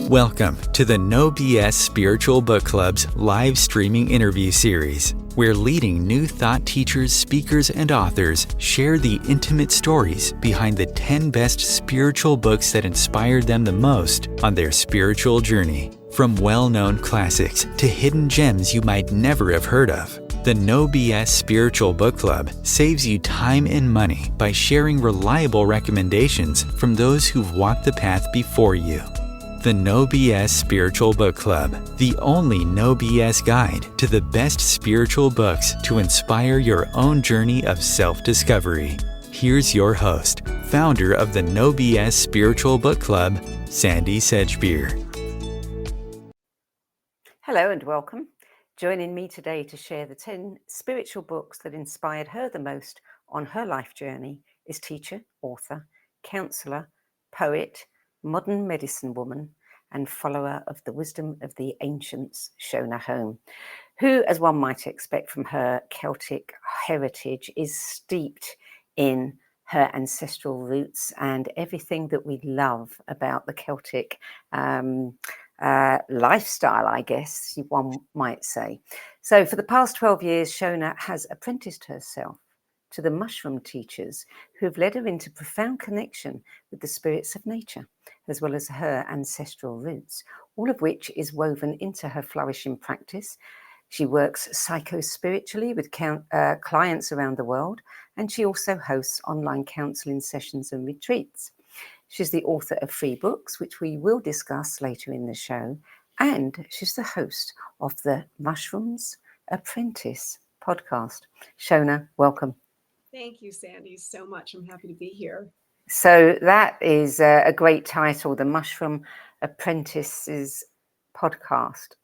Welcome to the No BS Spiritual Book Club's live streaming interview series, where leading new thought teachers, speakers, and authors share the intimate stories behind the 10 best spiritual books that inspired them the most on their spiritual journey. From well-known classics to hidden gems you might never have heard of, the No BS Spiritual Book Club saves you time and money by sharing reliable recommendations from those who've walked the path before you. The No BS Spiritual Book Club, the only no BS guide to the best spiritual books to inspire your own journey of self-discovery. Here's your host, founder of the No BS Spiritual Book Club, Sandy Sedgbeer. Hello and welcome. Joining me today to share the 10 spiritual books that inspired her the most on her life journey is teacher, author, counselor, poet, modern medicine woman, and follower of the wisdom of the ancients, SHONAGH HOME, who, as one might expect from her Celtic heritage, is steeped in her ancestral roots and everything that we love about the Celtic lifestyle, I guess one might say. So for the past 12 years, SHONAGH has apprenticed herself to the mushroom teachers who have led her into profound connection with the spirits of nature, as well as her ancestral roots, all of which is woven into her flourishing practice. She works psycho-spiritually with clients around the world, and she also hosts online counselling sessions and retreats. She's the author of 3 books, which we will discuss later in the show, and she's the host of the Mushrooms Apprentice podcast. SHONAGH, welcome. Thank you, Sandy, so much. I'm happy to be here. So that is a great title, the Mushroom Apprentices podcast.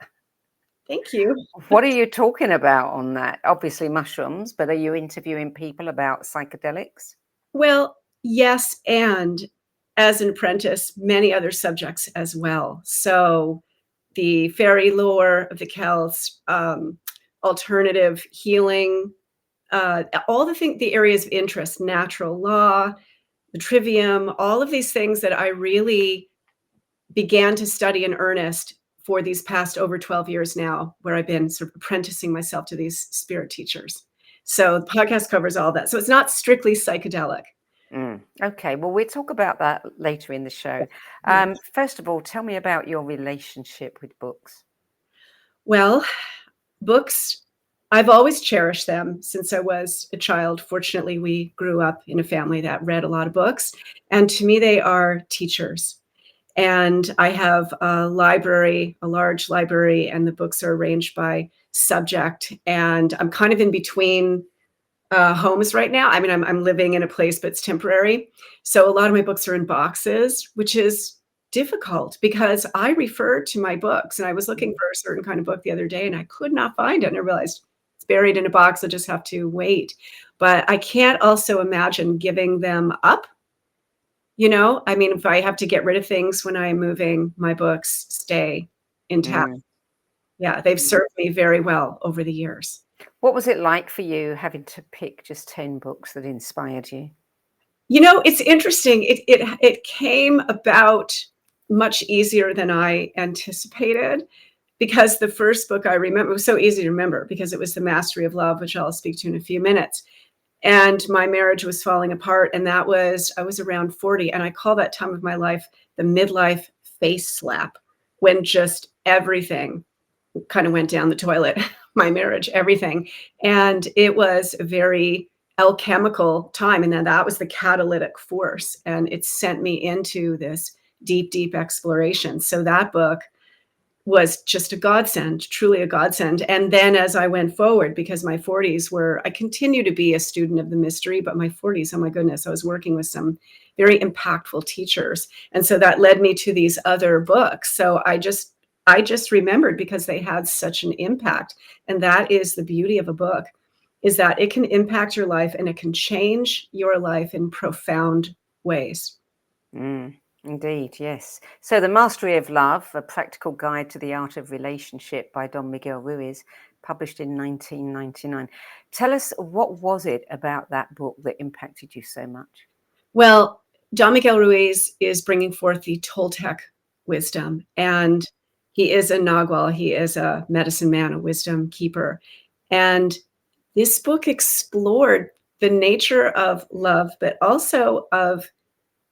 Thank you. What are you talking about on that? Obviously mushrooms, but are you interviewing people about psychedelics? Well, yes, and as an apprentice, many other subjects as well. So the fairy lore of the Celts, alternative healing, all the areas of interest, natural law, the trivium, all of these things that I really began to study in earnest for these past over 12 years now, where I've been sort of apprenticing myself to these spirit teachers. So the podcast covers all that. So it's not strictly psychedelic. Okay, well, we'll talk about that later in the show. First of all, tell me about your relationship with books. Well, books, I've always cherished them since I was a child. Fortunately, we grew up in a family that read a lot of books. And to me, they are teachers. And I have a library, a large library, and the books are arranged by subject. And I'm kind of in between homes right now. I mean, I'm living in a place, but it's temporary. So a lot of my books are in boxes, which is difficult because I refer to my books. And I was looking for a certain kind of book the other day and I could not find it. And I realized it's buried in a box. I just have to wait. But I can't also imagine giving them up. You know, I mean, if I have to get rid of things when I'm moving, my books stay intact. Yeah, they've served me very well over the years. What was it like for you having to pick just 10 books that inspired you? You know, it's interesting. It came about much easier than I anticipated, because the first book I remember was so easy to remember because it was The Mastery of Love, which I'll speak to in a few minutes. And my marriage was falling apart. And I was around 40. And I call that time of my life the midlife face slap, when just everything kind of went down the toilet, my marriage, everything. And it was a very alchemical time. And then that was the catalytic force. And it sent me into this deep, deep exploration. So that book was just a godsend, truly a godsend. And then as I went forward, because my 40s I continue to be a student of the mystery, but my 40s, oh my goodness, I was working with some very impactful teachers. And so that led me to these other books. So I just remembered because they had such an impact. And that is the beauty of a book, is that it can impact your life and it can change your life in profound ways. Indeed, yes. So The Mastery of Love, A Practical Guide to the Art of Relationship by Don Miguel Ruiz, published in 1999. Tell us, what was it about that book that impacted you so much? Well, Don Miguel Ruiz is bringing forth the Toltec wisdom. And he is a Nagual. He is a medicine man, a wisdom keeper. And this book explored the nature of love, but also of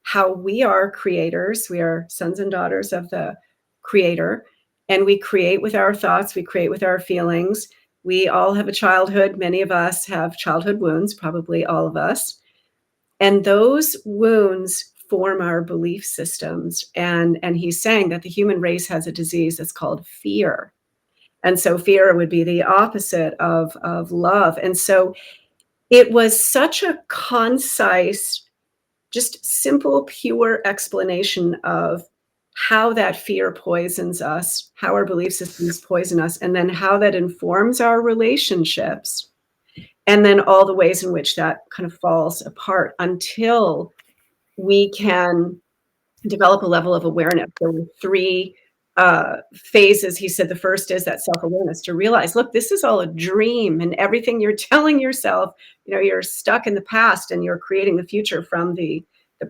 how we are creators. We are sons and daughters of the creator, and we create with our thoughts, we create with our feelings. We all have a childhood. Many of us have childhood wounds, probably all of us. And those wounds form our belief systems. And he's saying that the human race has a disease that's called fear. And so fear would be the opposite of love. And so it was such a concise, just simple, pure explanation of how that fear poisons us, how our belief systems poison us, and then how that informs our relationships, and then all the ways in which that kind of falls apart until we can develop a level of awareness. There were three phases. He said the first is that self-awareness, to realize, look, this is all a dream, and everything you're telling yourself, you're stuck in the past and you're creating the future from the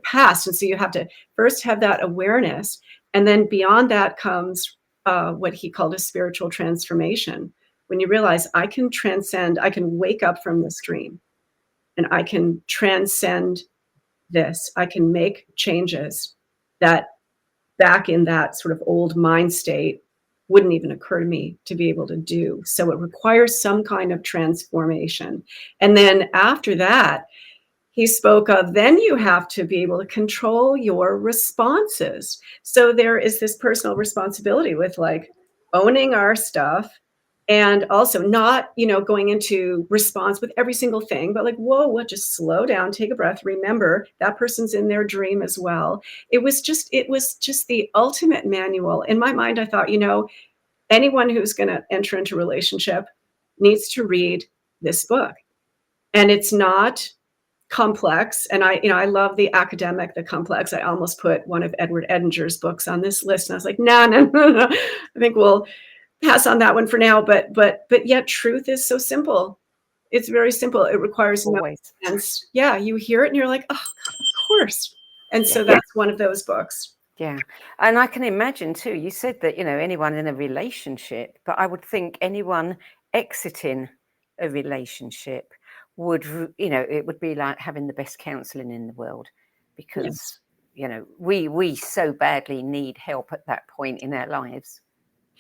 past. And so you have to first have that awareness. And then beyond that comes what he called a spiritual transformation. When you realize I can transcend, I can wake up from this dream and I can transcend this. I can make changes that back in that sort of old mind state wouldn't even occur to me to be able to do. So it requires some kind of transformation. And then after that, he spoke of, then you have to be able to control your responses. So there is this personal responsibility with like owning our stuff, and also not, going into response with every single thing, but like, whoa, what, just slow down, take a breath, remember that person's in their dream as well. It was just the ultimate manual. In my mind, I thought, anyone who's going to enter into a relationship needs to read this book. And it's not complex. And I love the academic, the complex. I almost put one of Edward Edinger's books on this list. And I was like, no. I think we'll pass on that one for now. But yet truth is so simple. It's very simple. It requires no sense. Yeah, you hear it and you're like, oh, God, of course. And so that's one of those books. Yeah. And I can imagine too, you said that, anyone in a relationship, but I would think anyone exiting a relationship would, it would be like having the best counseling in the world, because, we so badly need help at that point in our lives.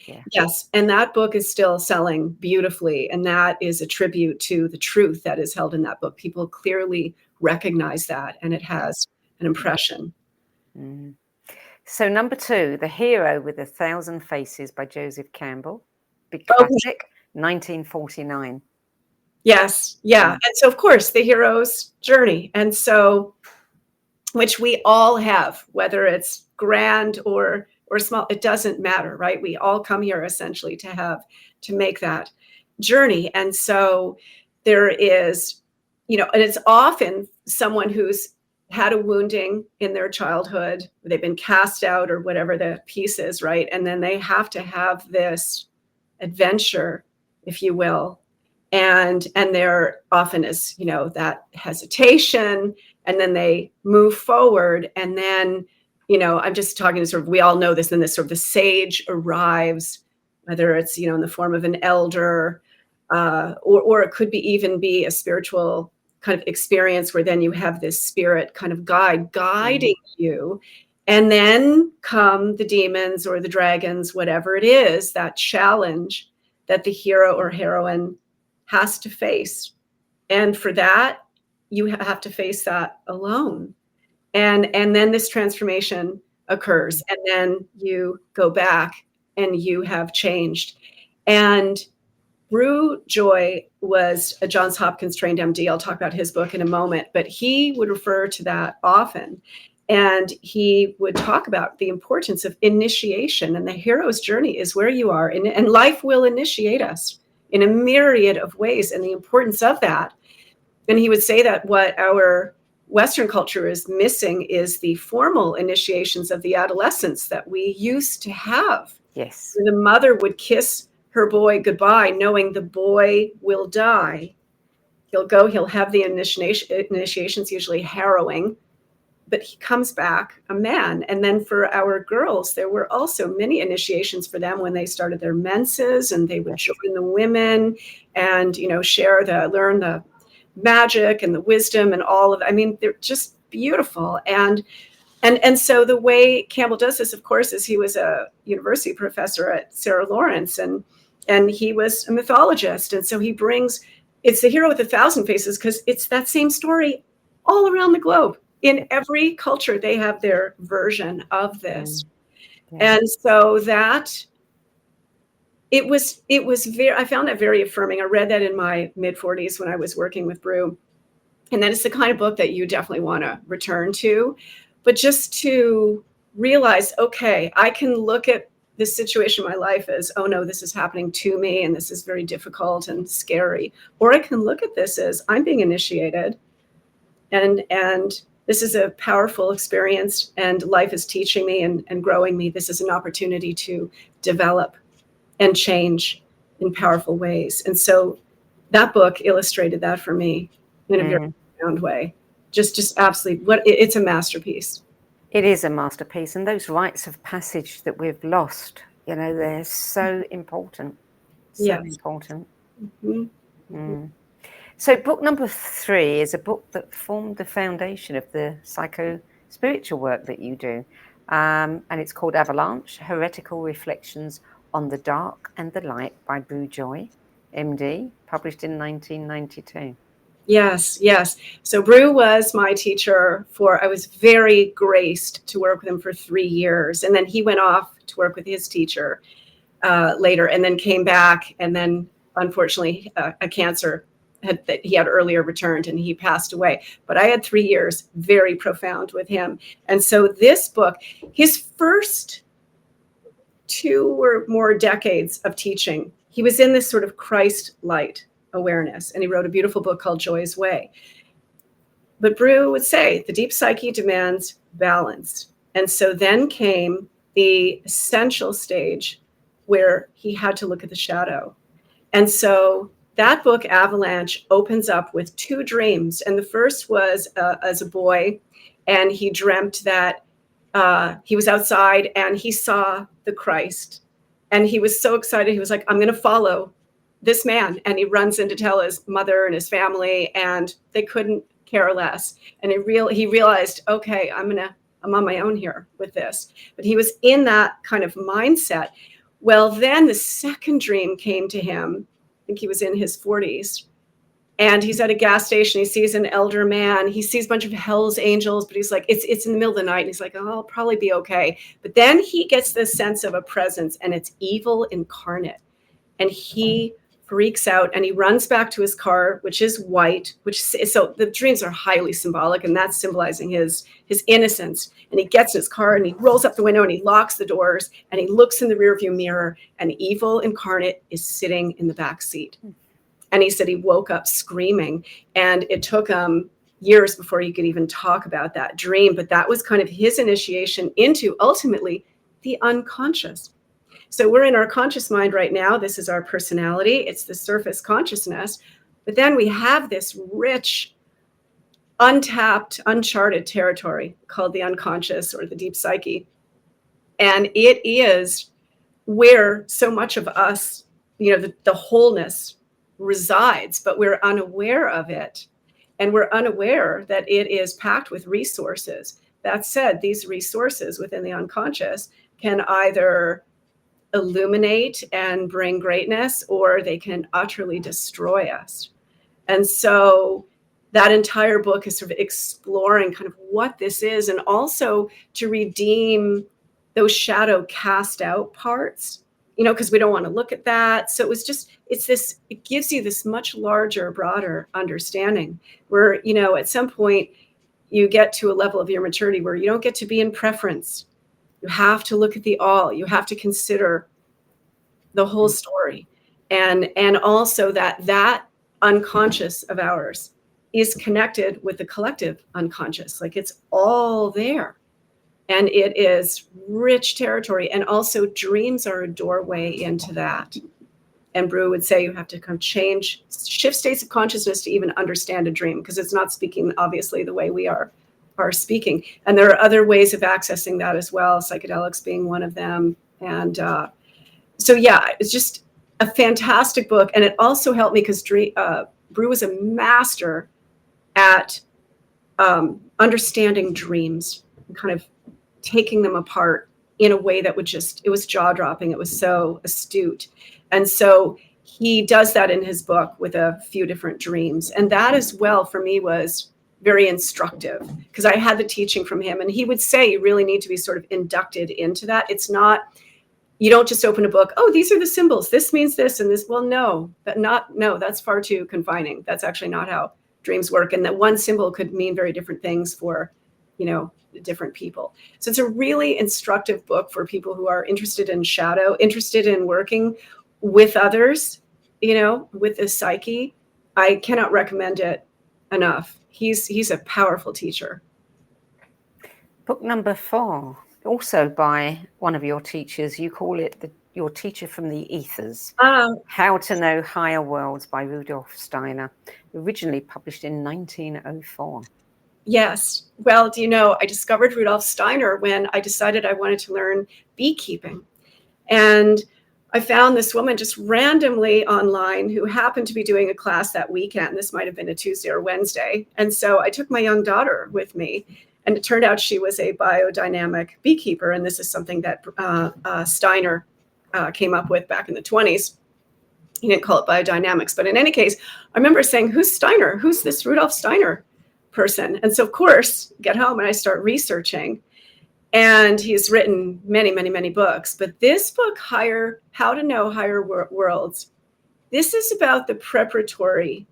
Yeah. Yes. And that book is still selling beautifully. And that is a tribute to the truth that is held in that book. People clearly recognize that, and it has an impression. Mm. So number 2, The Hero with 1,000 Faces by Joseph Campbell. Big classic, 1949. Yes. Yeah. And so, of course, the hero's journey. And so, which we all have, whether it's grand or small, it doesn't matter, right? We all come here essentially to make that journey. And so there is, and it's often someone who's had a wounding in their childhood, they've been cast out or whatever the piece is, right? And then they have to have this adventure, if you will. And there often is, that hesitation, and then they move forward. And then, I'm just talking sort of, we all know this, and this sort of the sage arrives, whether it's, in the form of an elder, or it could even be a spiritual kind of experience where then you have this spirit kind of guiding you. And then come the demons or the dragons, whatever it is, that challenge that the hero or heroine has to face. And for that, you have to face that alone. And then this transformation occurs, and then you go back and you have changed. And Draoi was a Johns Hopkins trained MD. I'll talk about his book in a moment, but he would refer to that often. And he would talk about the importance of initiation, and the hero's journey is where you are. And life will initiate us in a myriad of ways, and the importance of that. And he would say that what our Western culture is missing is the formal initiations of the adolescence that we used to have. Yes. The mother would kiss her boy goodbye, knowing the boy will die. He'll have the initiations, usually harrowing, but he comes back a man. And then for our girls, there were also many initiations for them when they started their menses, and they would join the women and, you know, learn the magic and the wisdom and all of, I mean, they're just beautiful. And so the way Campbell does this, of course, is he was a university professor at Sarah Lawrence, and he was a mythologist. And so he brings, it's the hero with 1,000 faces, because it's that same story all around the globe. In every culture, they have their version of this. And so that it was very, I found that very affirming. I read that in my mid-40s when I was working with Brew. And that is the kind of book that you definitely want to return to. But just to realize, okay, I can look at this situation in my life as, oh no, this is happening to me, and this is very difficult and scary. Or I can look at this as, I'm being initiated, and this is a powerful experience, and life is teaching me and growing me. This is an opportunity to develop and change in powerful ways. And so that book illustrated that for me in a very profound way. Just absolutely, it's a masterpiece. It is a masterpiece. And those rites of passage that we've lost, you know, they're so important. So important. So book number 3 is a book that formed the foundation of the psycho-spiritual work that you do. And it's called Avalanche, Heretical Reflections on the Dark and the Light by Ban Draoi, MD, published in 1992. Yes. So Brew was my teacher I was very graced to work with him for 3 years. And then he went off to work with his teacher later, and then came back. And then unfortunately, a cancer that he had earlier returned, and he passed away. But I had 3 years, very profound with him. And so this book, his first 2 or more decades of teaching, he was in this sort of Christ light awareness, and he wrote a beautiful book called Joy's Way. But Brew would say the deep psyche demands balance. And so then came the essential stage where he had to look at the shadow. And so that book, Avalanche, opens up with 2 dreams. And the first was as a boy, and he dreamt that he was outside and he saw the Christ. And he was so excited. He was like, I'm going to follow this man. And he runs in to tell his mother and his family, and they couldn't care less. And he realized, okay, I'm on my own here with this. But he was in that kind of mindset. Well, then the second dream came to him. I think he was in his 40s. And he's at a gas station. He sees an elder man. He sees a bunch of hell's angels, but he's like, it's in the middle of the night. And he's like, oh, I'll probably be okay. But then he gets this sense of a presence, and it's evil incarnate. And he freaks out, and he runs back to his car, which is white, so the dreams are highly symbolic, and that's symbolizing his innocence. And he gets in his car, and he rolls up the window, and he locks the doors, and he looks in the rearview mirror, and evil incarnate is sitting in the back seat. And he said he woke up screaming, and it took him years before he could even talk about that dream. But that was kind of his initiation into ultimately the unconscious. So we're in our conscious mind right now. This is our personality. It's the surface consciousness. But then we have this rich, untapped, uncharted territory called the unconscious, or the deep psyche. And it is where so much of us, you know, the wholeness resides, but we're unaware of it. And we're unaware that it is packed with resources. That said, these resources within the unconscious can either illuminate and bring greatness, or they can utterly destroy us. And so that entire book is sort of exploring kind of what this is, and also to redeem those shadow cast out parts, you know, because we don't want to look at that. So it gives you this much larger, broader understanding where, you know, at some point you get to a level of your maturity where you don't get to be in preference. You have to look at the all. You have to consider the whole story. And also that unconscious of ours is connected with the collective unconscious. Like, it's all there. And it is rich territory. And also dreams are a doorway into that. And Brew would say you have to kind of shift states of consciousness to even understand a dream, because it's not speaking, obviously, the way we are are speaking. And there are other ways of accessing that as well, psychedelics being one of them. And so, yeah, it's just a fantastic book. And it also helped me because Brew was a master at understanding dreams and kind of taking them apart in a way that it was jaw-dropping. It was so astute. And so he does that in his book with a few different dreams. And that as well, for me, was very instructive because I had the teaching from him. And he would say you really need to be sort of inducted into that. It's not, you don't just open a book, oh, these are the symbols. This means this and this. Well, no, that's far too confining. That's actually not how dreams work. And that one symbol could mean very different things for, different people. So it's a really instructive book for people who are interested in shadow, interested in working with others, with the psyche. I cannot recommend it enough. He's a powerful teacher. Book number 4, also by one of your teachers. You call it your teacher from the ethers. How to Know Higher Worlds by Rudolf Steiner, originally published in 1904. Yes. Well, do you know, I discovered Rudolf Steiner when I decided I wanted to learn beekeeping. And I found this woman just randomly online who happened to be doing a class that weekend. This might have been a Tuesday or Wednesday. And so I took my young daughter with me. And it turned out she was a biodynamic beekeeper. And this is something that Steiner came up with back in the 20s. He didn't call it biodynamics. But in any case, I remember saying, who's Steiner? Who's this Rudolf Steiner person? And so, of course, get home and I start researching. And he's written many, many, many books. But this book, How to Know Higher Worlds, this is about the preparatory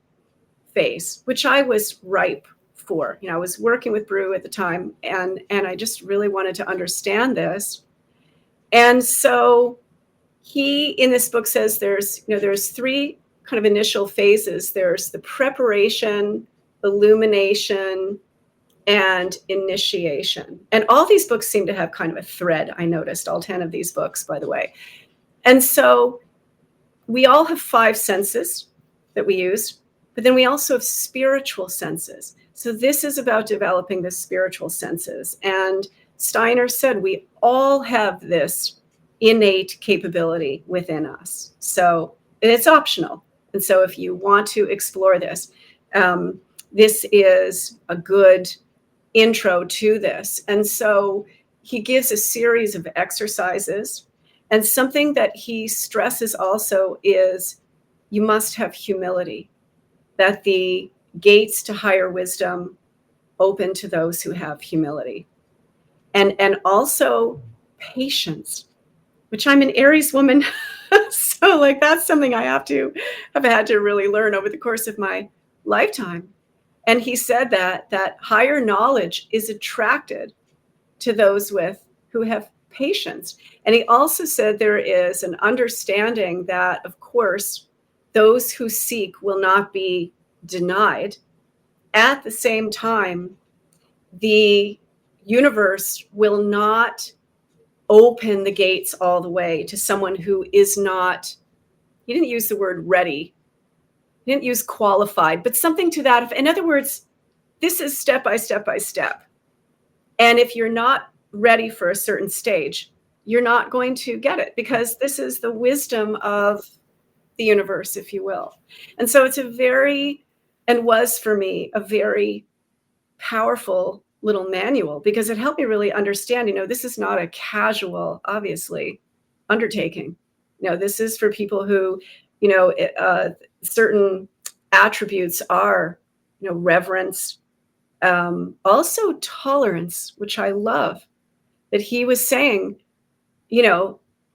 phase, which I was ripe for. I was working with Brew at the time, and I just really wanted to understand this. And so he, in this book, says there's 3 kind of initial phases. There's the preparation, illumination, and initiation. And all these books seem to have kind of a thread, I noticed, all 10 of these books, by the way. And so we all have 5 senses that we use, but then we also have spiritual senses. So this is about developing the spiritual senses. And Steiner said we all have this innate capability within us. So it's optional. And so if you want to explore this, this is a good intro to this. And so he gives a series of exercises. And something that he stresses also is you must have humility, that the gates to higher wisdom open to those who have humility. And also patience, which I'm an Aries woman. So that's something I have had to really learn over the course of my lifetime. And he said that higher knowledge is attracted to those who have patience. And he also said there is an understanding that, of course, those who seek will not be denied. At the same time, the universe will not open the gates all the way to someone who is not, he didn't use the word ready, he didn't use qualified, but something to that. In other words, this is step by step by step. And if you're not ready for a certain stage, you're not going to get it, because this is the wisdom of the universe, if you will. And so it's was for me a very powerful little manual, because it helped me really understand, this is not a casual, obviously, undertaking. This is for people who, certain attributes are, reverence, also tolerance, which I love, that he was saying,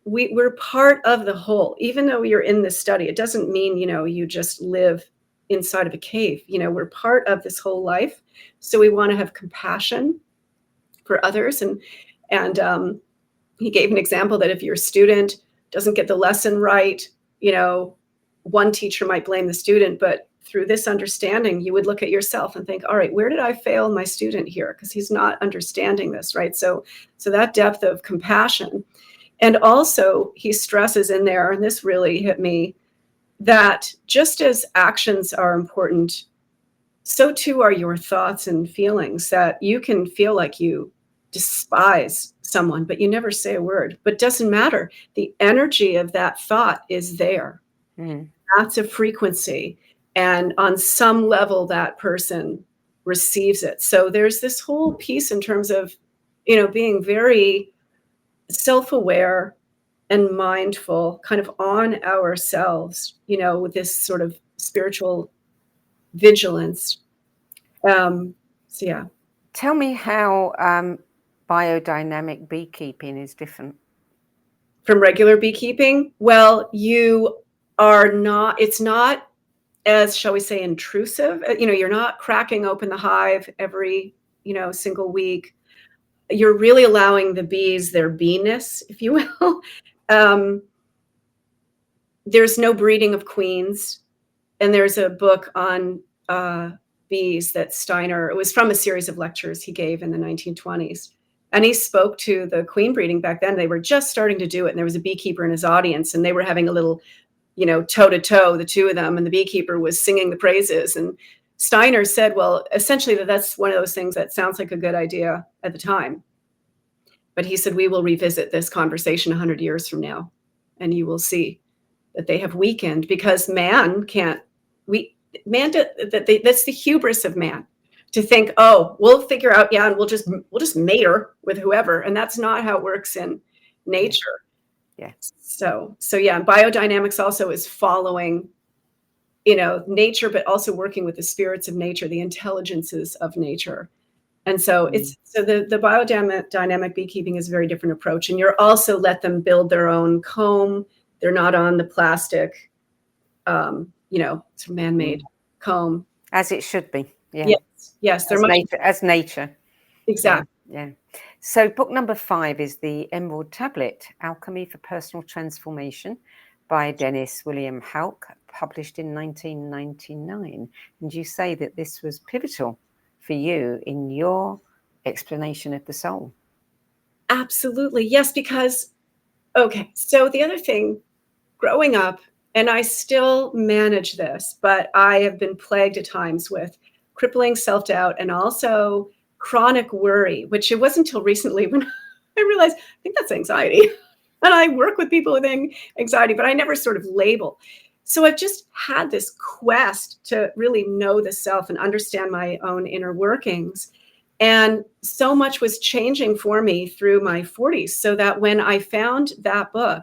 we're part of the whole. Even though you're in this study, it doesn't mean, you just live inside of a cave. We're part of this whole life. So we want to have compassion for others. And he gave an example that if your student doesn't get the lesson right, one teacher might blame the student, but through this understanding, you would look at yourself and think, all right, where did I fail my student here? Because he's not understanding this, right? So that depth of compassion. And also he stresses in there, and this really hit me, that just as actions are important so too are your thoughts and feelings, that you can feel like you despise someone, but you never say a word. But it doesn't matter. The energy of that thought is there. Mm. That's a frequency. And on some level, that person receives it. So there's this whole piece in terms of, being very self-aware and mindful, kind of on ourselves, with this sort of spiritual vigilance. So yeah. Tell me how biodynamic beekeeping is different. From regular beekeeping? Well, it's not as, shall we say, intrusive. You're not cracking open the hive every, single week. You're really allowing the bees their beeness, if you will. There's no breeding of queens. And there's a book on bees that Steiner, it was from a series of lectures he gave in the 1920s. And he spoke to the queen breeding back then. They were just starting to do it. And there was a beekeeper in his audience, and they were having a little, toe to toe, the two of them. And the beekeeper was singing the praises. And Steiner said, well, essentially that's one of those things that sounds like a good idea at the time. But he said, we will revisit this conversation 100 years from now, and you will see that they have weakened, because that's the hubris of man, to think, oh, we'll figure out, and we'll just mate her with whoever. And that's not how it works in nature. Yeah. So yeah, biodynamics also is following, nature, but also working with the spirits of nature, the intelligences of nature. And so the biodynamic beekeeping is a very different approach. And you're also let them build their own comb. They're not on the plastic, sort of man-made comb. As it should be. Yeah. Yes. As nature. Exactly. Yeah. So book number 5 is The Emerald Tablet, Alchemy for Personal Transformation, by Dennis William Houck, published in 1999. And you say that this was pivotal for you in your explanation of the soul. Absolutely. Yes, because, okay, so the other thing, growing up, and I still manage this, but I have been plagued at times with crippling self-doubt and also chronic worry, which it wasn't until recently when I realized, I think that's anxiety. And I work with people with anxiety, but I never sort of label. So I've just had this quest to really know the self and understand my own inner workings. And so much was changing for me through my 40s, so that when I found that book,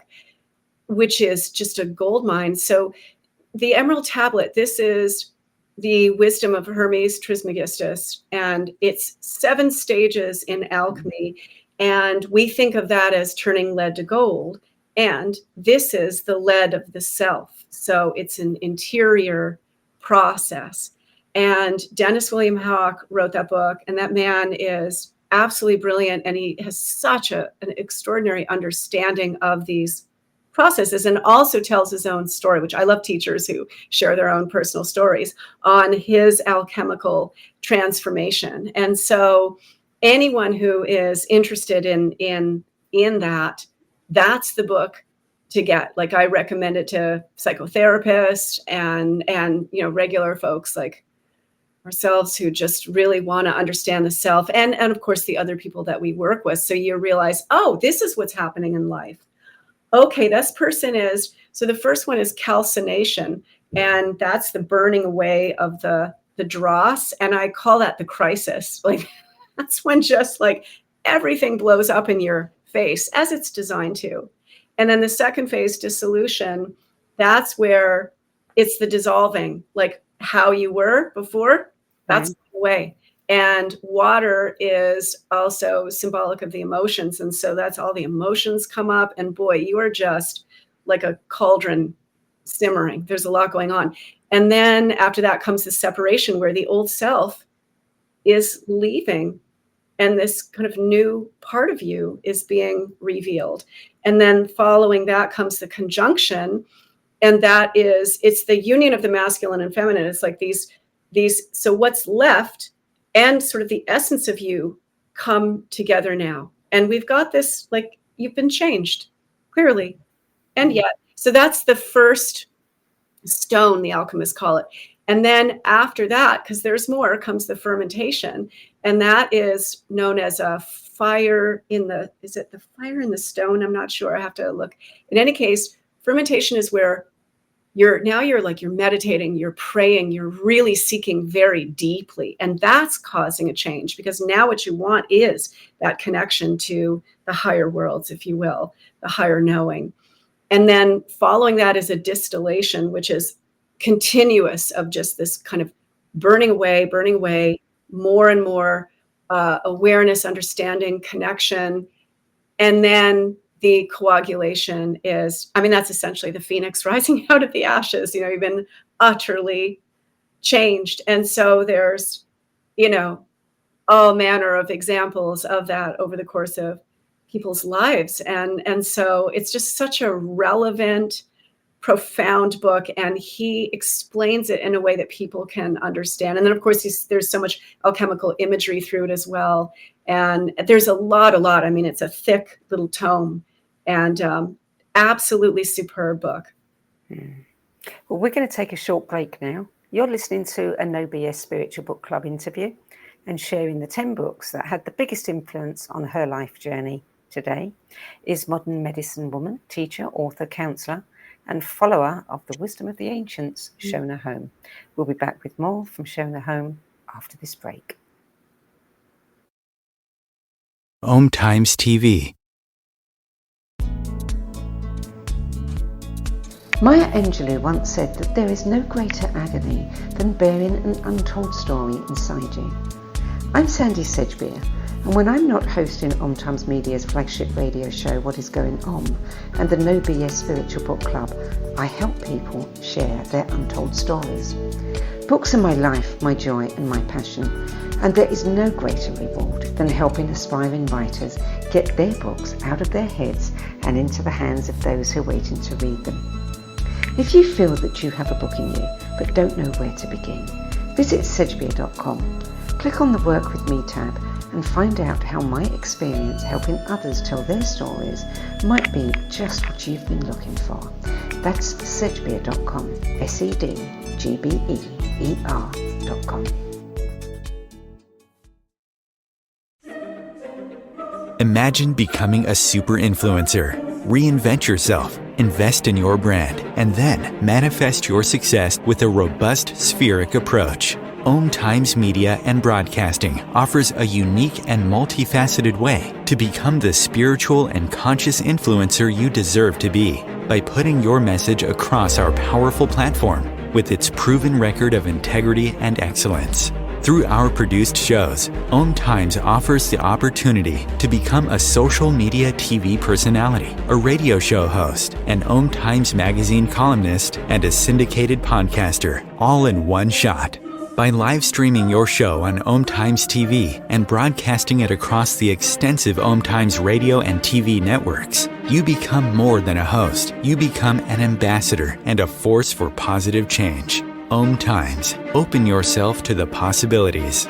which is just a gold mine. So the Emerald Tablet, this is the wisdom of Hermes Trismegistus, and it's 7 stages in alchemy. And we think of that as turning lead to gold. And this is the lead of the self. So it's an interior process. And Dennis William Houck wrote that book, and that man is absolutely brilliant. And he has such an extraordinary understanding of these processes, and also tells his own story, which I love teachers who share their own personal stories on his alchemical transformation. And so anyone who is interested in that, that's the book to get. Like, I recommend it to psychotherapists and regular folks like ourselves who just really want to understand the self, and of course the other people that we work with. So you realize, oh, this is what's happening in life. Okay, this person is, so the first one is calcination, and that's the burning away of the dross, and I call that the crisis. Like, that's when just like everything blows up in your face, as it's designed to. And then the second phase, dissolution, that's where it's the dissolving, like how you were before, that's the way. And water is also symbolic of the emotions. And so that's all the emotions come up. And boy, you are just like a cauldron simmering. There's a lot going on. And then after that comes the separation, where the old self is leaving and this kind of new part of you is being revealed. And then following that comes the conjunction. And that is, it's the union of the masculine and feminine. It's like these, so what's left and sort of the essence of you come together now. And we've got this, like, you've been changed, clearly. And yet, so that's the first stone, the alchemists call it. And then after that, because there's more, comes the fermentation. And that is known as a fire in the, is it the fire in the stone? I'm not sure. I have to look. In any case, fermentation is where you're meditating, you're praying, you're really seeking very deeply. And that's causing a change, because now what you want is that connection to the higher worlds, if you will, the higher knowing. And then following that is a distillation, which is continuous, of just this kind of burning away, more and more awareness, understanding, connection. And then the coagulation is, I mean, that's essentially the phoenix rising out of the ashes. You've been utterly changed. And so there's, all manner of examples of that over the course of people's lives. And so it's just such a relevant, profound book, and he explains it in a way that people can understand. And then, of course, there's so much alchemical imagery through it as well. And there's a lot. I mean, it's a thick little tome, and absolutely superb book. Well, we're going to take a short break now. You're listening to a No BS Spiritual Book Club interview and sharing the 10 books that had the biggest influence on her life journey. Today is modern medicine woman, teacher, author, counselor, and follower of the wisdom of the ancients, SHONAGH HOME. We'll be back with more from SHONAGH HOME after this break. Om Times TV. Maya Angelou once said that there is no greater agony than bearing an untold story inside you. I'm Sandy Sedgbeer, and when I'm not hosting Om Times Media's flagship radio show, What Is Going On, and the No BS Spiritual Book Club, I help people share their untold stories. Books are my life, my joy, and my passion, and there is no greater reward than helping aspiring writers get their books out of their heads and into the hands of those who are waiting to read them. If you feel that you have a book in you but don't know where to begin, visit sedgbeer.com. Click on the Work With Me tab and find out how my experience helping others tell their stories might be just what you've been looking for. That's sedgbeer.com, sedgbeer.com. Imagine becoming a super influencer. Reinvent yourself, invest in your brand, and then manifest your success with a robust spheric approach. Om Times Media and Broadcasting offers a unique and multifaceted way to become the spiritual and conscious influencer you deserve to be by putting your message across our powerful platform with its proven record of integrity and excellence. Through our produced shows, Om Times offers the opportunity to become a social media TV personality, a radio show host, an Om Times magazine columnist, and a syndicated podcaster, all in one shot. By live streaming your show on Om Times TV and broadcasting it across the extensive Om Times radio and TV networks, you become more than a host. You become an ambassador and a force for positive change. Om Times. Open yourself to the possibilities.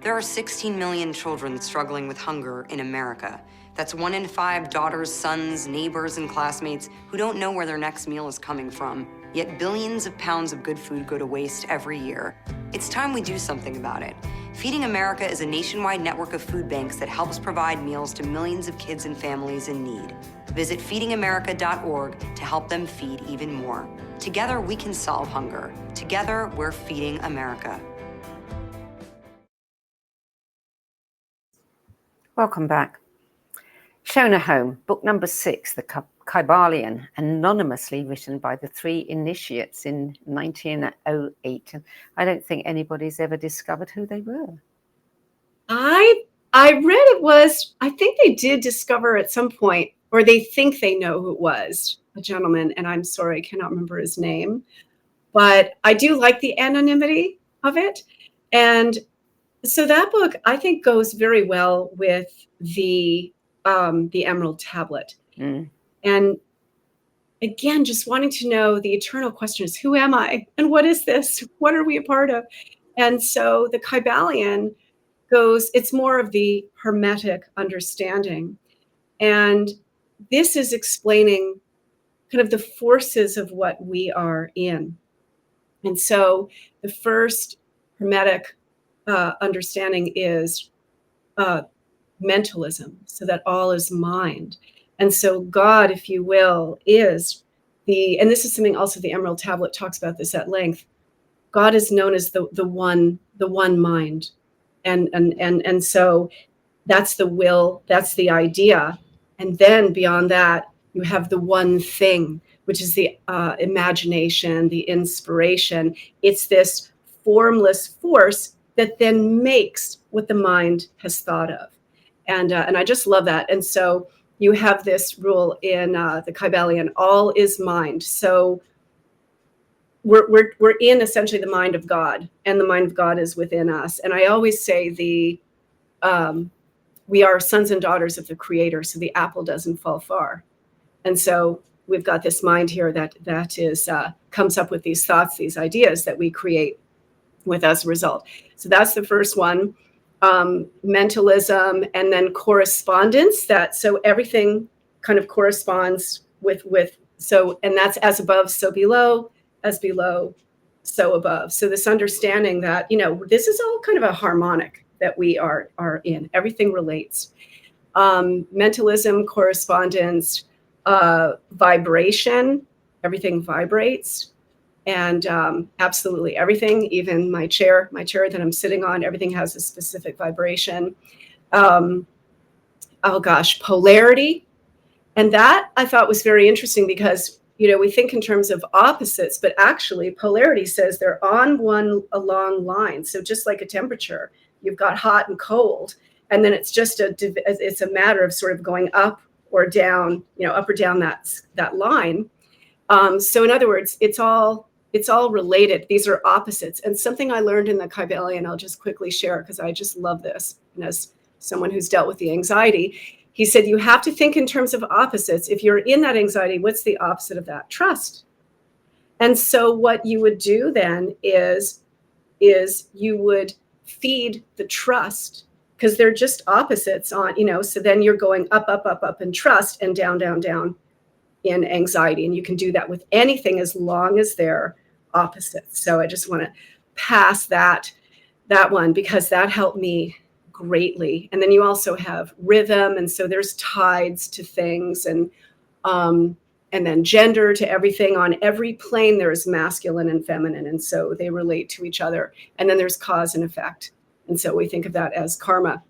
There are 16 million children struggling with hunger in America. That's 1 in 5 daughters, sons, neighbors, and classmates who don't know where their next meal is coming from. Yet billions of pounds of good food go to waste every year. It's time we do something about it. Feeding America is a nationwide network of food banks that helps provide meals to millions of kids and families in need. Visit feedingamerica.org to help them feed even more. Together, we can solve hunger. Together, we're feeding America. Welcome back. SHONAGH HOME, book number 6, The Kalian, anonymously written by the 3 initiates in 1908. And I don't think anybody's ever discovered who they were. I read it was, I think they did discover at some point, or they think they know who it was, a gentleman, and I'm sorry, I cannot remember his name. But I do like the anonymity of it. And so that book, I think, goes very well with the Emerald Tablet. And again, just wanting to know the eternal question is, who am I? And what is this? What are we a part of? And so the Kalian goes, it's more of the Hermetic understanding. And this is explaining kind of the forces of what we are in. And so the first Hermetic understanding is mentalism, so that all is mind. And so God, if you will, is and this is something also the Emerald Tablet talks about this at length. God is known as the one mind. And so that's the will, that's the idea. And then beyond that, you have the one thing, which is the imagination, the inspiration. It's this formless force that then makes what the mind has thought of. And I just love that. And so you have this rule in the Kybalion, all is mind. So we're in essentially the mind of God, and the mind of God is within us. And I always say we are sons and daughters of the Creator, so the apple doesn't fall far. And so we've got this mind here that is comes up with these thoughts, these ideas that we create with as a result. So that's the first one. Mentalism, and then correspondence. So everything kind of corresponds with so, and that's as above, so below, as below, so above. So this understanding that, this is all kind of a harmonic that we are in. Everything relates. Mentalism, correspondence, vibration, everything vibrates. And absolutely everything, even my chair that I'm sitting on, everything has a specific vibration. Polarity. And that I thought was very interesting because, we think in terms of opposites, but actually polarity says they're on a long line. So just like a temperature, you've got hot and cold, and then it's just it's a matter of sort of going up or down, up or down that line. So in other words, it's all related. These are opposites. And something I learned in the Kybalion, I'll just quickly share because I just love this. And as someone who's dealt with the anxiety, he said, you have to think in terms of opposites. If you're in that anxiety, what's the opposite of that? Trust. And so what you would do then is you would feed the trust, because they're just opposites on, so then you're going up, up, up, up in trust, and down, down, down in anxiety. And you can do that with anything as long as they're opposites. So I just want to pass that one because that helped me greatly. And then you also have rhythm, and so there's tides to things, and then gender to everything. On every plane there's masculine and feminine, and so they relate to each other. And then there's cause and effect, and so we think of that as karma.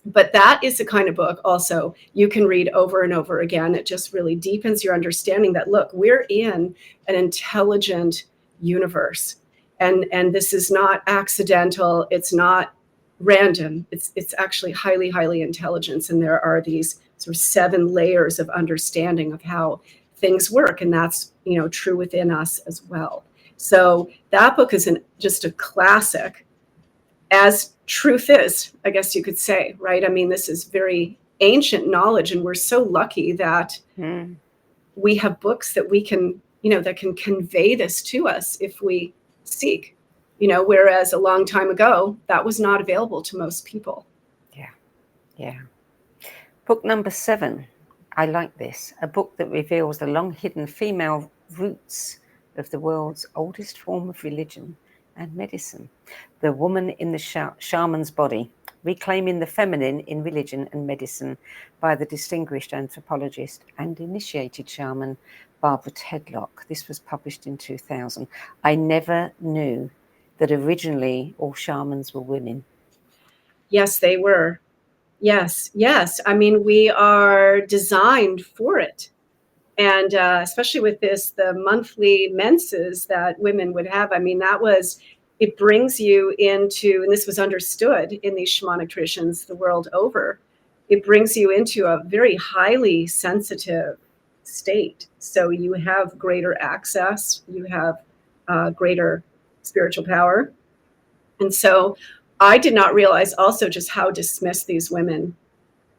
But that is the kind of book also you can read over and over again. It just really deepens your understanding that, look, we're in an intelligent universe, and this is not accidental. It's not random. It's actually highly, highly intelligent. And there are these sort of 7 layers of understanding of how things work. And that's, true within us as well. So that book is just a classic, as truth is, I guess you could say, right? I mean, this is very ancient knowledge, and we're so lucky that we have books that we can, that can convey this to us if we seek. Whereas a long time ago, that was not available to most people. Yeah. Book number 7. I like this. A book that reveals the long hidden female roots of the world's oldest form of religion and medicine. The Woman in the Shaman's Body, Reclaiming the Feminine in Religion and Medicine, by the distinguished anthropologist and initiated shaman, Barbara Tedlock. This was published in 2000. I never knew that originally all shamans were women. Yes, they were. Yes. I mean, we are designed for it. And especially with the monthly menses that women would have, I mean, it brings you into, and this was understood in these shamanic traditions the world over, it brings you into a very highly sensitive state. So you have greater access, you have greater spiritual power. And so I did not realize also just how dismissed these women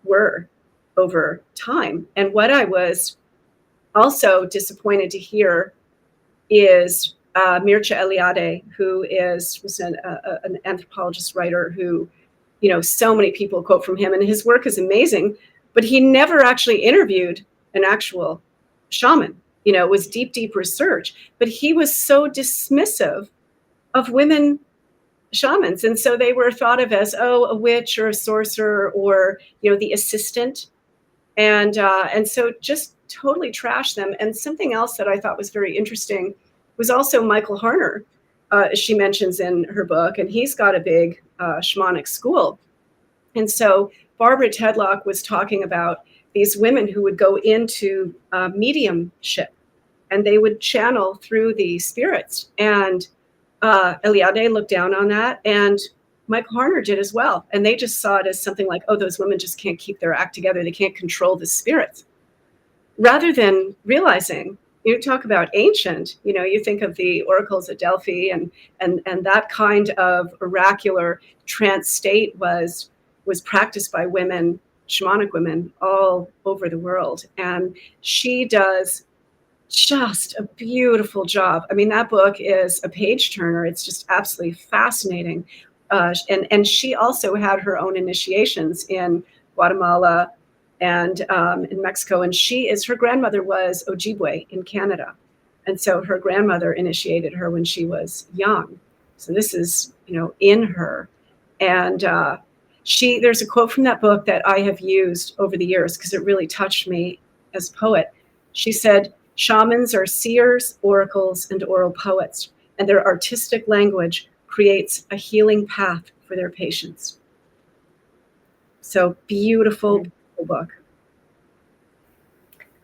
were over time. And what I was also disappointed to hear is Mircea Eliade, who was an anthropologist writer who, so many people quote from him, and his work is amazing, but he never actually interviewed an actual shaman. it was deep, deep research, but he was so dismissive of women shamans. And so they were thought of as, a witch or a sorcerer or, the assistant. And so just totally trashed them. And something else that I thought was very interesting was also Michael Harner, she mentions in her book, and he's got a big shamanic school. And so Barbara Tedlock was talking about these women who would go into mediumship, and they would channel through the spirits. And Eliade looked down on that, and Michael Harner did as well. And they just saw it as something like, those women just can't keep their act together. They can't control the spirits. Rather than realizing, you talk about ancient, you think of the oracles at Delphi, and that kind of oracular trance state was practiced by women, shamanic women all over the world. And she does just a beautiful job. I mean, that book is a page turner. It's just absolutely fascinating. And she also had her own initiations in Guatemala and in Mexico. And her grandmother was Ojibwe in Canada. And so her grandmother initiated her when she was young. So this is, in her. And there's a quote from that book that I have used over the years because it really touched me as a poet. She said, "Shamans are seers, oracles, and oral poets, and their artistic language Mm. creates a healing path for their patients." So beautiful book.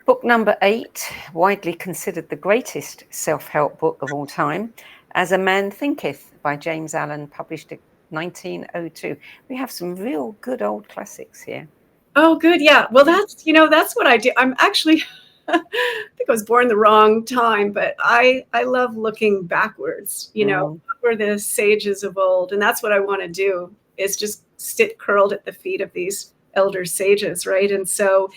Book number 8, widely considered the greatest self-help book of all time, As a Man Thinketh by James Allen, published in 1902. We have some real good old classics here. Oh, good. Yeah. Well, that's what I do. I'm actually, I think I was born the wrong time, but I love looking backwards, where the sages of old. And that's what I want to do, is just sit curled at the feet of these elder sages, right? And so,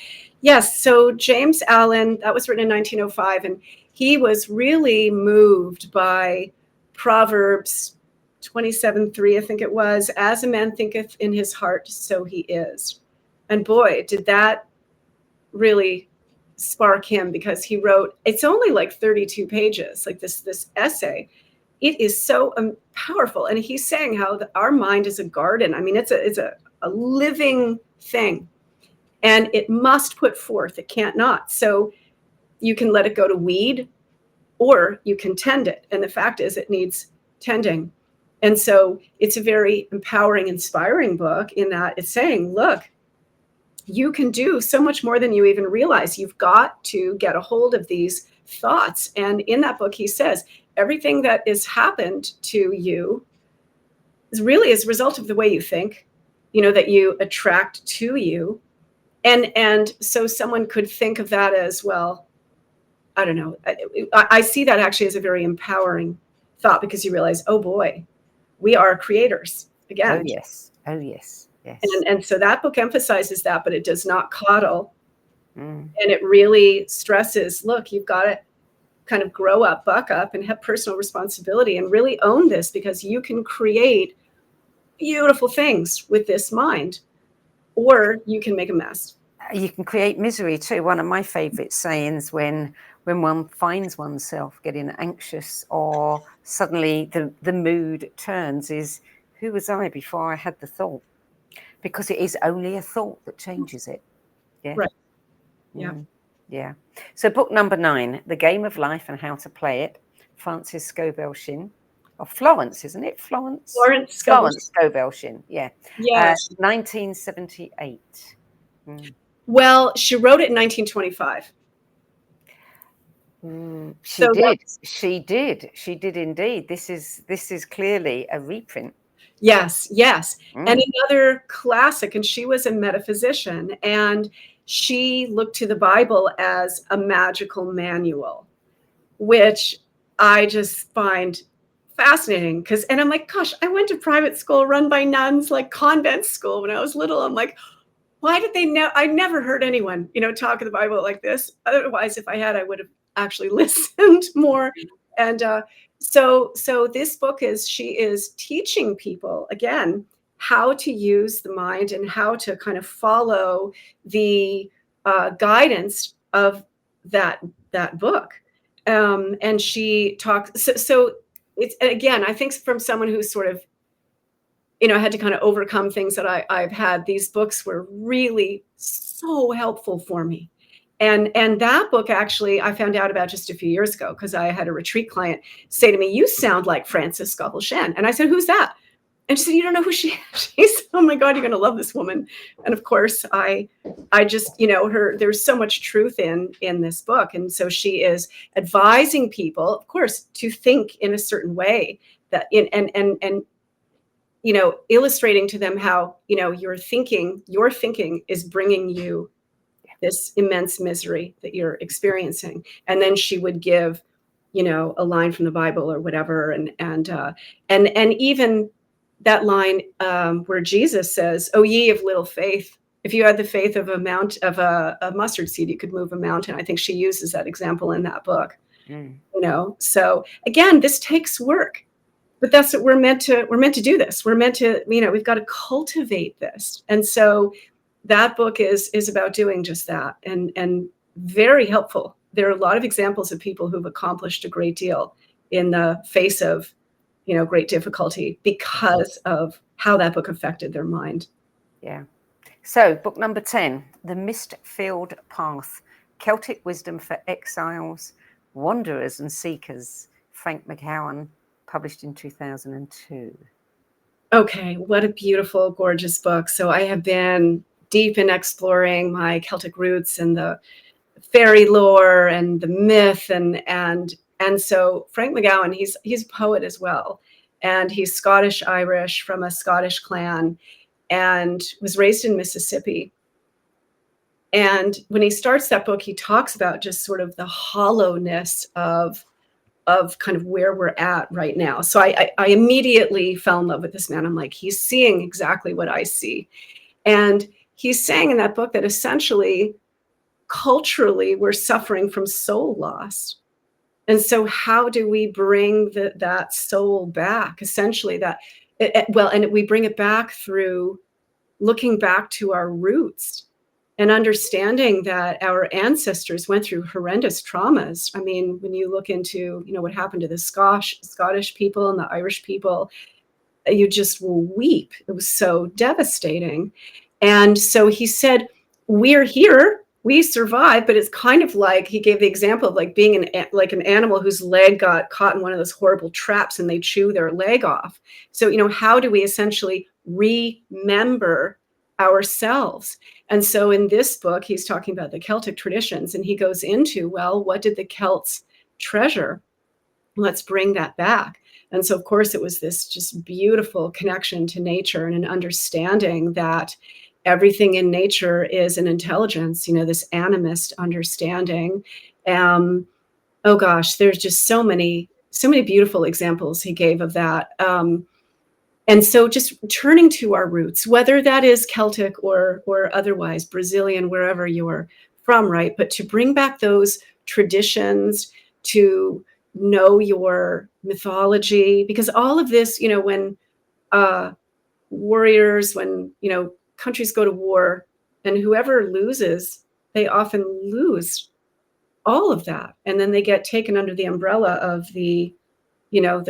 yes, so James Allen, that was written in 1905, and he was really moved by Proverbs 27:3, I think it was, "As a man thinketh in his heart, so he is." And boy, did that really spark him, because he wrote, it's only like 32 pages, like this essay. It is so powerful. And he's saying how our mind is a garden. I mean, it's a living thing, and it must put forth. It can't not. So you can let it go to weed, or you can tend it. And the fact is, it needs tending. And so it's a very empowering, inspiring book in that it's saying, look, you can do so much more than you even realize. You've got to get a hold of these thoughts. And in that book, he says, everything that has happened to you is really as a result of the way you think, that you attract to you. And so someone could think of that as, well, I don't know. I see that actually as a very empowering thought, because you realize, oh boy, we are creators again. Oh yes. Oh yes. Yes. And so that book emphasizes that, but it does not coddle. Mm. And it really stresses, look, you've got to kind of grow up, buck up, and have personal responsibility and really own this, because you can create beautiful things with this mind, or you can make a mess. You can create misery too. One of my favorite sayings, when one finds oneself getting anxious or suddenly the mood turns, is, who was I before I had the thought? Because it is only a thought that changes it. Yeah. Right. Yeah. Yeah. So book number 9, The Game of Life and How to Play It, Frances Scovell Shin. Or Florence, isn't it? Florence Scovell Shin. Yeah. Yes. 1978. Mm. Well, she wrote it in 1925. She did indeed. This is clearly a reprint. Yes. And another classic, and she was a metaphysician, and she looked to the Bible as a magical manual, which I just find fascinating. And I'm like, gosh, I went to private school run by nuns, like convent school, when I was little. I'm like, why did they know? I never heard anyone, talk of the Bible like this. Otherwise, if I had, I would have actually listened more. And so this book she is teaching people, again, how to use the mind and how to kind of follow the guidance of that that book. And she talks, so it's, again, I think from someone who's sort of, had to kind of overcome things that I've had, these books were really so helpful for me. And that book, actually, I found out about just a few years ago, because I had a retreat client say to me, "You sound like Frances Scovel-Shan." And I said, "Who's that?" And she said, "You don't know who she is?" She's, oh my God, you're going to love this woman. And of course, I just, there's so much truth in this book. And so she is advising people, of course, to think in a certain way, that and illustrating to them how, your thinking is bringing you this immense misery that you're experiencing. And then she would give, a line from the Bible or whatever. And even that line where Jesus says, "Oh, ye of little faith, if you had the faith of a mustard seed, you could move a mountain." I think she uses that example in that book. So again, this takes work, but that's what we're meant to do this. We're meant to, we've got to cultivate this. And so that book is about doing just that, and very helpful. There are a lot of examples of people who've accomplished a great deal in the face of, great difficulty, because of how that book affected their mind. Yeah. So book number 10, The Mist-Filled Path, Celtic Wisdom for Exiles, Wanderers and Seekers, Frank McGowan, published in 2002. Okay, what a beautiful, gorgeous book. So I have been deep in exploring my Celtic roots and the fairy lore and the myth, and so Frank McGowan, he's a poet as well, and he's Scottish-Irish from a Scottish clan, and was raised in Mississippi. And when he starts that book, he talks about just sort of the hollowness of kind of where we're at right now. So I immediately fell in love with this man. I'm like, he's seeing exactly what I see. And he's saying in that book that essentially, culturally, we're suffering from soul loss. And so how do we bring that soul back? Essentially and we bring it back through looking back to our roots and understanding that our ancestors went through horrendous traumas. I mean, when you look into, what happened to the Scottish people and the Irish people, you just will weep. It was so devastating. And so he said, we're here, we survived, but it's kind of like, he gave the example of like being an animal whose leg got caught in one of those horrible traps and they chew their leg off. So, how do we essentially remember ourselves? And so in this book, he's talking about the Celtic traditions, and he goes into, well, what did the Celts treasure? Let's bring that back. And so, of course, it was this just beautiful connection to nature and an understanding that everything in nature is an intelligence, this animist understanding. Oh gosh, there's just so many beautiful examples he gave of that. And so just turning to our roots, whether that is Celtic or otherwise, Brazilian, wherever you're from, right? But to bring back those traditions, to know your mythology, because all of this, when warriors, when, countries go to war, and whoever loses, they often lose all of that. And then they get taken under the umbrella of the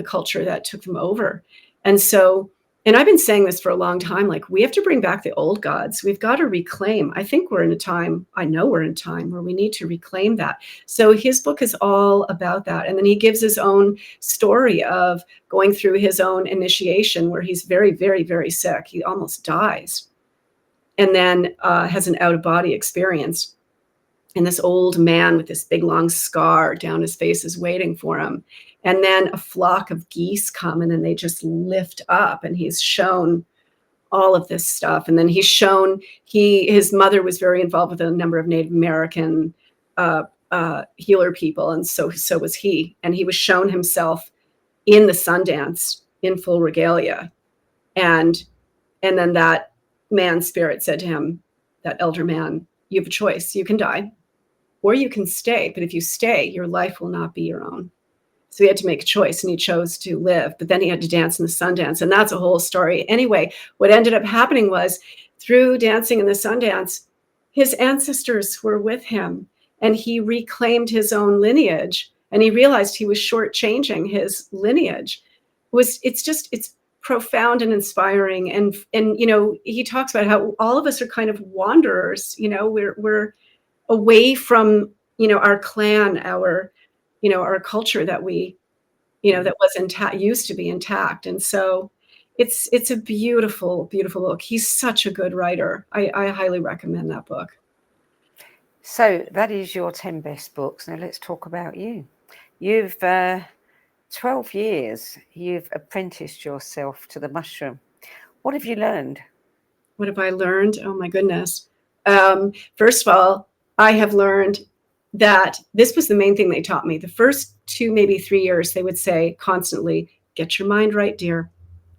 culture that took them over. And so, and I've been saying this for a long time, like, we have to bring back the old gods. We've got to reclaim. I think we're in a time where we need to reclaim that. So his book is all about that. And then he gives his own story of going through his own initiation, where he's very, very, very sick. He almost dies. And then has an out-of-body experience. And this old man with this big, long scar down his face is waiting for him. And then a flock of geese come, and then they just lift up, and he's shown all of this stuff. And then he's shown his mother was very involved with a number of Native American healer people, and so was he. And he was shown himself in the Sundance in full regalia. And then that man's spirit said to him, that elder man, you have a choice. You can die, or you can stay. But if you stay, your life will not be your own. So he had to make a choice, and he chose to live. But then he had to dance in the Sundance, and that's a whole story. Anyway, what ended up happening was, through dancing in the Sundance, his ancestors were with him, and he reclaimed his own lineage, and he realized he was shortchanging his lineage. It's profound and inspiring. And he talks about how all of us are kind of wanderers. We're away from our clan, our culture that we that was intact, used to be intact. And so it's a beautiful, beautiful book. He's such a good writer. I highly recommend that book. So that is your 10 best books. Now let's talk about you. You've 12 years, you've apprenticed yourself to the mushroom. What have you learned? What have I learned? Oh my goodness. First of all, I have learned that this was the main thing they taught me. The first 2, maybe 3 years, they would say constantly, get your mind right, dear.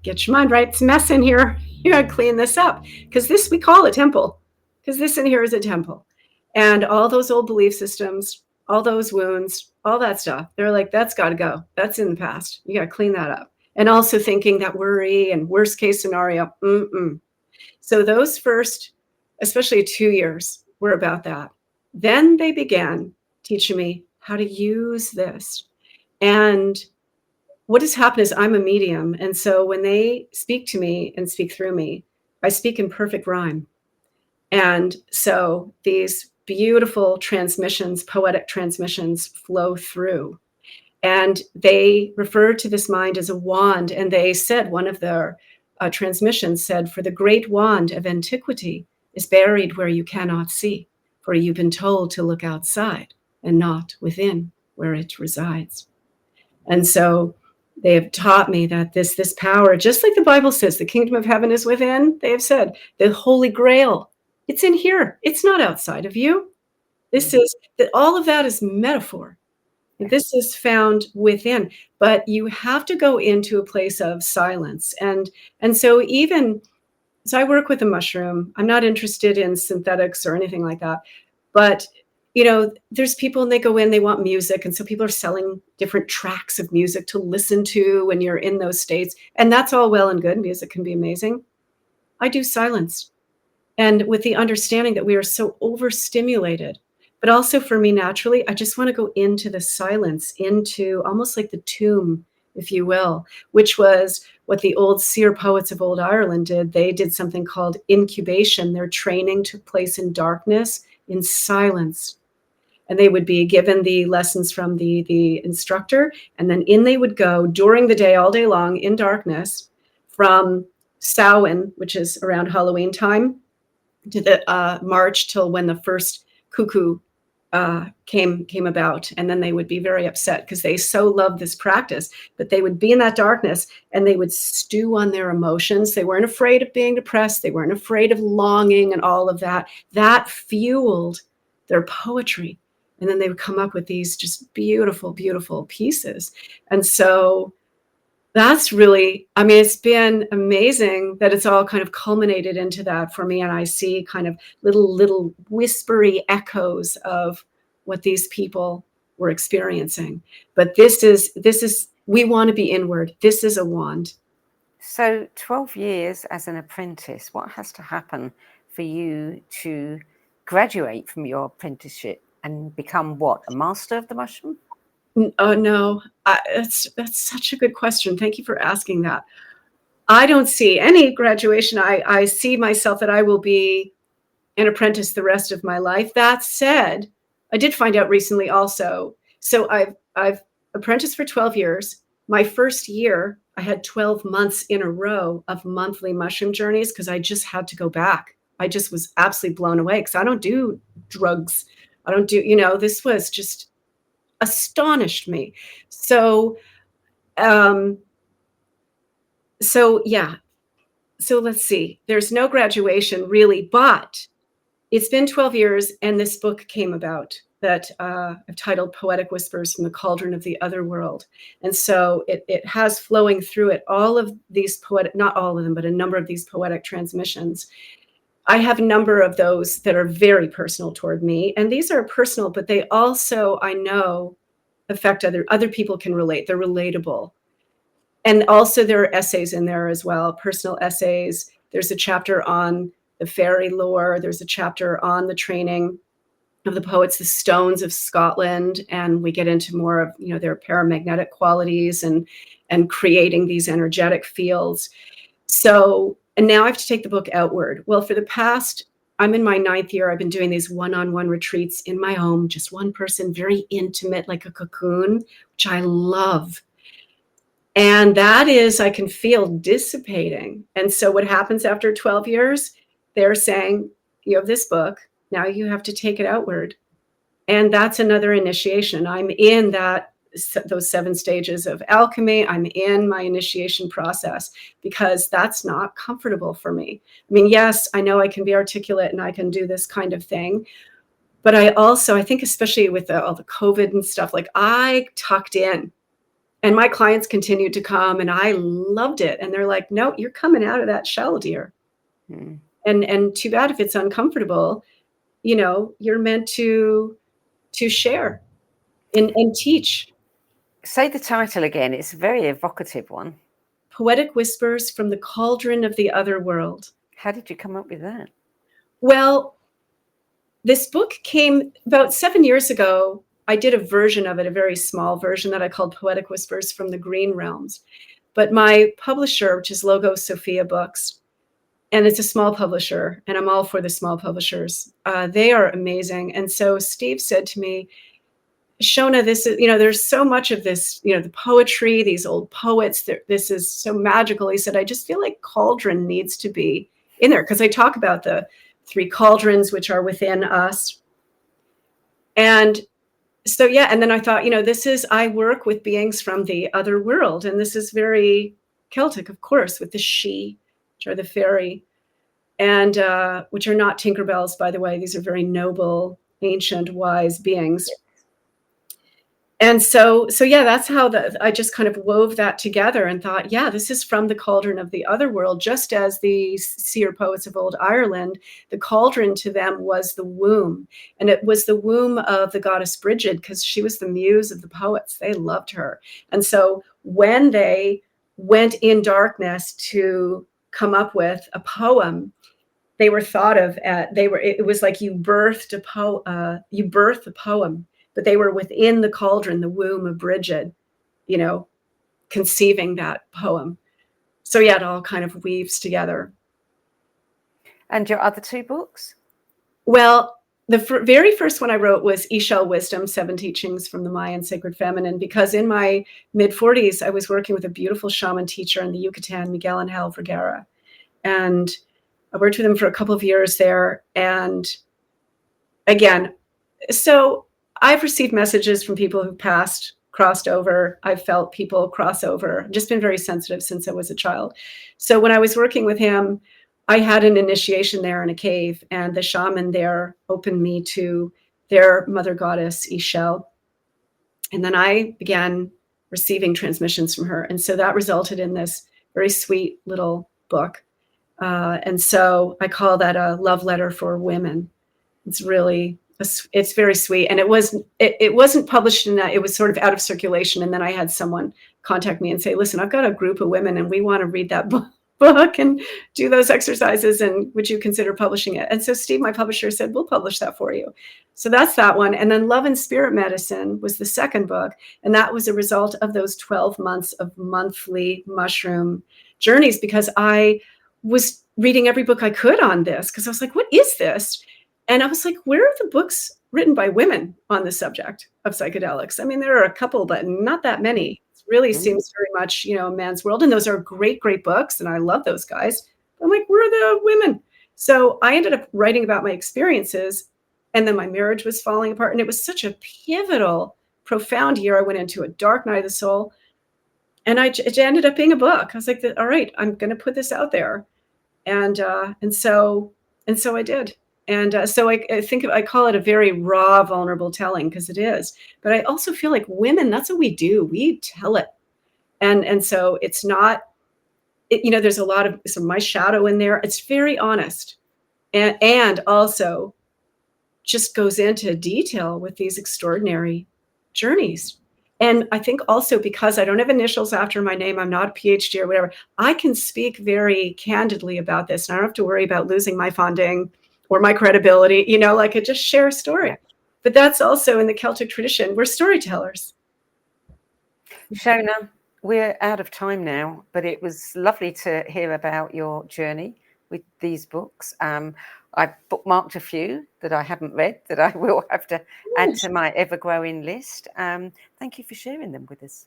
Get your mind right. It's a mess in here. You got to clean this up. Because this we call a temple. Because this in here is a temple. And all those old belief systems, all those wounds, all that stuff, they're like, that's got to go. That's in the past. You got to clean that up. And also thinking that worry and worst case scenario. So those first, especially 2 years, were about that. Then they began teaching me how to use this. And what has happened is I'm a medium. And so when they speak to me and speak through me, I speak in perfect rhyme. And so these beautiful transmissions, poetic transmissions, flow through. And they refer to this mind as a wand. And they said, one of their transmissions said, for the great wand of antiquity is buried where you cannot see, for you've been told to look outside and not within where it resides. And so they have taught me that this power, just like the Bible says, the kingdom of heaven is within, they have said, the Holy Grail, it's in here. It's not outside of you. This is that all of that is metaphor. This is found within, but you have to go into a place of silence. And so I work with a mushroom. I'm not interested in synthetics or anything like that. But, there's people and they go in, they want music. And so people are selling different tracks of music to listen to when you're in those states. And that's all well and good. Music can be amazing. I do silence. And with the understanding that we are so overstimulated, but also for me, naturally, I just want to go into the silence, into almost like the tomb, if you will, which was what the old seer poets of old Ireland did. They did something called incubation. Their training took place in darkness, in silence. And they would be given the lessons from the instructor. And then in they would go during the day, all day long, in darkness, from Samhain, which is around Halloween time, to the March till when the first cuckoo came about. And then they would be very upset because they so loved this practice, but they would be in that darkness and they would stew on their emotions. They weren't afraid of being depressed. They weren't afraid of longing and all of that. That fueled their poetry. And then they would come up with these just beautiful, beautiful pieces. And so that's really, it's been amazing that it's all kind of culminated into that for me. And I see kind of little whispery echoes of what these people were experiencing. But this is, we want to be inward. This is a wand. So 12 years as an apprentice, what has to happen for you to graduate from your apprenticeship and become what, a master of the mushroom? Oh, no, that's such a good question. Thank you for asking that. I don't see any graduation. I see myself that I will be an apprentice the rest of my life. That said, I did find out recently also. So I've apprenticed for 12 years. My first year, I had 12 months in a row of monthly mushroom journeys because I just had to go back. I just was absolutely blown away because I don't do drugs. I don't do, this was just astonished me. So yeah. So let's see. There's no graduation really, but it's been 12 years and this book came about that I've titled Poetic Whispers from the Cauldron of the Other World. And so it has flowing through it all of these poetic, not all of them, but a number of these poetic transmissions. I have a number of those that are very personal toward me. And these are personal, but they also, I know, affect other people can relate. They're relatable. And also there are essays in there as well, personal essays. There's a chapter on the fairy lore. There's a chapter on the training. of the poets, the stones of Scotland, and we get into more of, you know, their paramagnetic qualities and creating these energetic fields. So, and now I have to take the book outward. Well, for the past, I'm in my 9th year. I've been doing these one-on-one retreats in my home, just one person, very intimate, like a cocoon, which I love. And that is, I can feel dissipating. And so what happens after 12 years, they're saying, you have this book, now you have to take it outward. And that's another initiation. I'm in those 7 stages of alchemy. I'm in my initiation process because that's not comfortable for me. I mean, yes, I know I can be articulate and I can do this kind of thing. But I think especially with all the COVID and stuff, like I tucked in. And my clients continued to come and I loved it. And they're like, no, you're coming out of that shell, dear. Mm. And too bad if it's uncomfortable, you know, you're meant to share and teach. Say the title again. It's a very evocative one. Poetic Whispers from the Cauldron of the Other World. How did you come up with that? Well, this book came about 7 years ago. I did a version of it, a very small version that I called Poetic Whispers from the Green Realms. But my publisher, which is Logo Sophia Books, and it's a small publisher, and I'm all for the small publishers. They are amazing. And so Steve said to me, Shonagh, this is, you know, there's so much of this, you know, the poetry, these old poets, this is so magical. He said, I just feel like cauldron needs to be in there because I talk about the 3 cauldrons which are within us. And so, yeah, and then I thought, you know, I work with beings from the other world, and this is very Celtic, of course, with the she, which are the fairy, and which are not Tinkerbells, by the way. These are very noble, ancient, wise beings. And so yeah, that's how I just kind of wove that together and thought, yeah, this is from the cauldron of the other world, just as the seer poets of old Ireland, the cauldron to them was the womb. And it was the womb of the goddess Bridget because she was the muse of the poets. They loved her. And so when they went in darkness to come up with a poem, they were thought of it was like you birthed a poem. But they were within the cauldron, the womb of Bridget, you know, conceiving that poem. So yeah, it all kind of weaves together. And your other 2 books? Well, the very first one I wrote was Ix Chel Wisdom, 7 Teachings from the Mayan Sacred Feminine, because in my mid-40s, I was working with a beautiful shaman teacher in the Yucatan, Miguel Angel Vergara. And I worked with him for a couple of years there. And again, so I've received messages from people who've crossed over. I've felt people cross over. I've just been very sensitive since I was a child. So when I was working with him, I had an initiation there in a cave, and the shaman there opened me to their mother goddess, Ix Chel. And then I began receiving transmissions from her. And so that resulted in this very sweet little book. And so I call that a love letter for women. It's very sweet. And it wasn't published in that. It was sort of out of circulation. And then I had someone contact me and say, listen, I've got a group of women and we want to read that book and do those exercises. And would you consider publishing it? And so Steve, my publisher, said, we'll publish that for you. So that's that one. And then Love and Spirit Medicine was the second book. And that was a result of those 12 months of monthly mushroom journeys, because I was reading every book I could on this, because I was like, what is this? And I was like, where are the books written by women on the subject of psychedelics? I mean, there are a couple, but not that many. It really seems very much, you know, a man's world. And those are great, great books. And I love those guys. I'm like, where are the women? So I ended up writing about my experiences. And then my marriage was falling apart. And it was such a pivotal, profound year. I went into a dark night of the soul. And it ended up being a book. I was like, all right, I'm going to put this out there. And so I did. And so I think I call it a very raw, vulnerable telling, because it is. But I also feel like women, that's what we do. We tell it. And so it's not, you know, there's a lot of my shadow in there. It's very honest. And also just goes into detail with these extraordinary journeys. And I think also because I don't have initials after my name, I'm not a PhD or whatever, I can speak very candidly about this. And I don't have to worry about losing my funding or my credibility, you know, like I just share a story. But that's also in the Celtic tradition. We're storytellers. Shona, we're out of time now, but it was lovely to hear about your journey with these books. I bookmarked a few that I haven't read that I will have to add to my ever-growing list. Thank you for sharing them with us.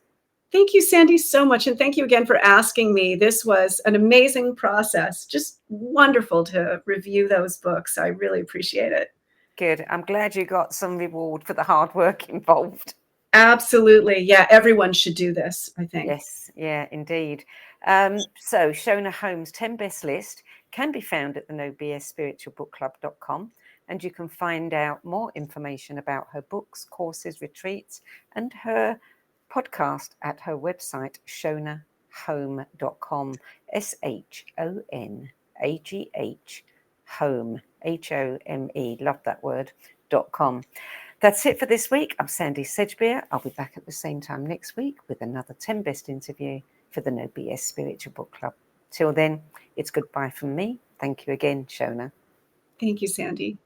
Thank you, Sandy, so much. And thank you again for asking me. This was an amazing process. Just wonderful to review those books. I really appreciate it. Good. I'm glad you got some reward for the hard work involved. Absolutely. Yeah, everyone should do this, I think. Yes, yeah, indeed. So SHONAGH HOME's 10 best list can be found at the NoBSSpiritualBookClub.com, and you can find out more information about her books, courses, retreats, and her podcast at her website, SHONAGH.com, SHONAGH, home, HOME, love that word, .com. That's it for this week. I'm Sandy Sedgbeer. I'll be back at the same time next week with another 10 best interview for the No BS Spiritual Book Club. Till then, it's goodbye from me. Thank you again, Shona. Thank you, Sandy.